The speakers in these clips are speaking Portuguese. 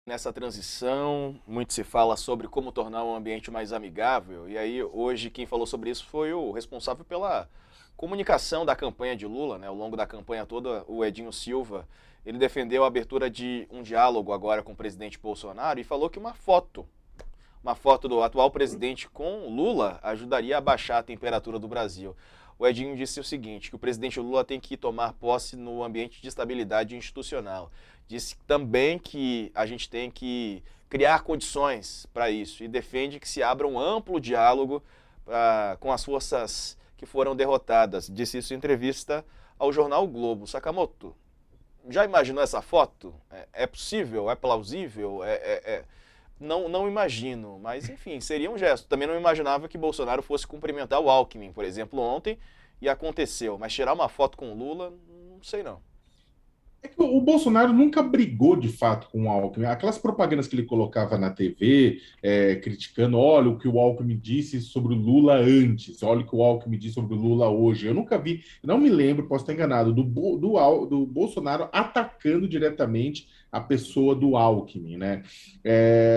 nessa transição, muito se fala sobre como tornar um ambiente mais amigável, e aí hoje quem falou sobre isso foi o responsável pela comunicação da campanha de Lula, né? Ao longo da campanha toda, o Edinho Silva, ele defendeu a abertura de um diálogo agora com o presidente Bolsonaro e falou que uma foto do atual presidente com Lula ajudaria a baixar a temperatura do Brasil. O Edinho disse o seguinte, que o presidente Lula tem que tomar posse no ambiente de estabilidade institucional. Disse também que a gente tem que criar condições para isso e defende que se abra um amplo diálogo com as forças que foram derrotadas. Disse isso em entrevista ao jornal o Globo. Sakamoto, já imaginou essa foto? É possível? É plausível? Não imagino, mas enfim, seria um gesto. Também não imaginava que Bolsonaro fosse cumprimentar o Alckmin, por exemplo, ontem, e aconteceu. Mas tirar uma foto com o Lula, não sei não. É que o Bolsonaro nunca brigou de fato com o Alckmin. Aquelas propagandas que ele colocava na TV, criticando, olha o que o Alckmin disse sobre o Lula antes, olha o que o Alckmin disse sobre o Lula hoje. Eu nunca vi, não me lembro, posso estar enganado, do Bolsonaro atacando diretamente a pessoa do Alckmin, né?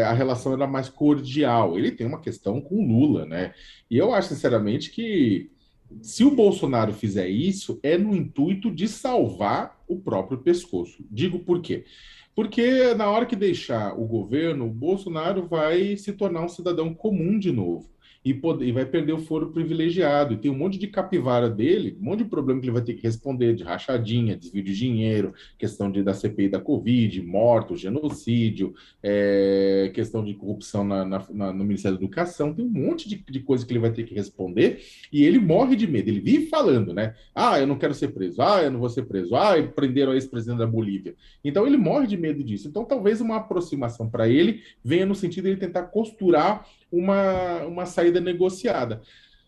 A relação era mais cordial. Ele tem uma questão com o Lula, né? E eu acho, sinceramente, que se o Bolsonaro fizer isso, é no intuito de salvar o próprio pescoço. Digo por quê? Porque na hora que deixar o governo, o Bolsonaro vai se tornar um cidadão comum de novo. E vai perder o foro privilegiado. E tem um monte de capivara dele, um monte de problema que ele vai ter que responder, de rachadinha, desvio de dinheiro, questão da CPI da Covid, mortos, genocídio, questão de corrupção no Ministério da Educação. Tem um monte de coisa que ele vai ter que responder e ele morre de medo. Ele vive falando, né? Ah, eu não quero ser preso. Ah, eu não vou ser preso. Ah, prenderam a ex-presidente da Bolívia. Então ele morre de medo disso. Então talvez uma aproximação para ele venha no sentido de ele tentar costurar uma saída negociada.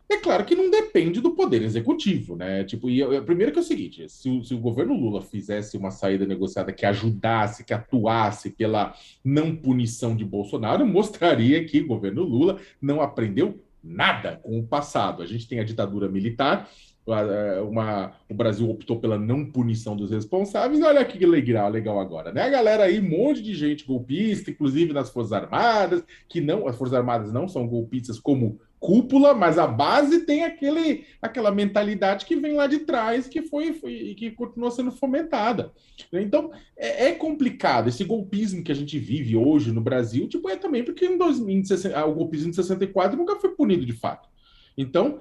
É claro que não depende do poder executivo, né? Tipo, primeiro que é o seguinte: se o governo Lula fizesse uma saída negociada que ajudasse, que atuasse pela não punição de Bolsonaro, mostraria que o governo Lula não aprendeu nada com o passado. A gente tem a ditadura militar, o Brasil optou pela não punição dos responsáveis. Olha que legal agora, né? A galera aí, um monte de gente golpista, inclusive nas Forças Armadas, que não, as Forças Armadas não são golpistas como cúpula, mas a base tem aquela mentalidade que vem lá de trás, que foi e que continua sendo fomentada. Então, é complicado. Esse golpismo que a gente vive hoje no Brasil, tipo, é também porque o golpismo de 64 nunca foi punido de fato. Então,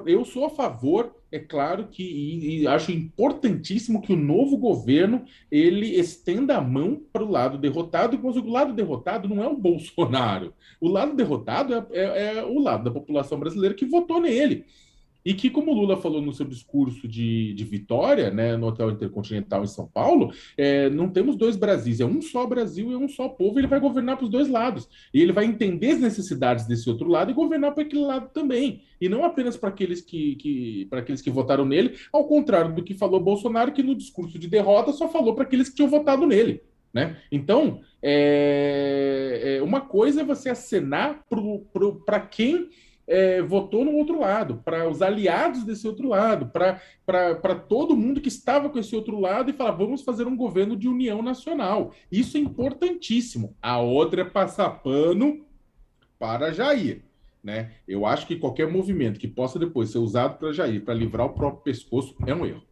eu sou a favor, é claro que e acho importantíssimo que o novo governo ele estenda a mão para o lado derrotado, mas o lado derrotado não é o Bolsonaro. O lado derrotado é o lado da população brasileira que votou nele. E que, como o Lula falou no seu discurso de vitória, né, no Hotel Intercontinental em São Paulo, não temos dois Brasis, é um só Brasil e um só povo, e ele vai governar para os dois lados. E ele vai entender as necessidades desse outro lado e governar para aquele lado também. E não apenas para aqueles para aqueles que votaram nele, ao contrário do que falou Bolsonaro, que no discurso de derrota só falou para aqueles que tinham votado nele. Né? Então, uma coisa é você acenar para quem votou no outro lado, para os aliados desse outro lado, para todo mundo que estava com esse outro lado e falar, vamos fazer um governo de união nacional. Isso é importantíssimo. A outra é passar pano para Jair. Né? Eu acho que qualquer movimento que possa depois ser usado para Jair, para livrar o próprio pescoço, é um erro.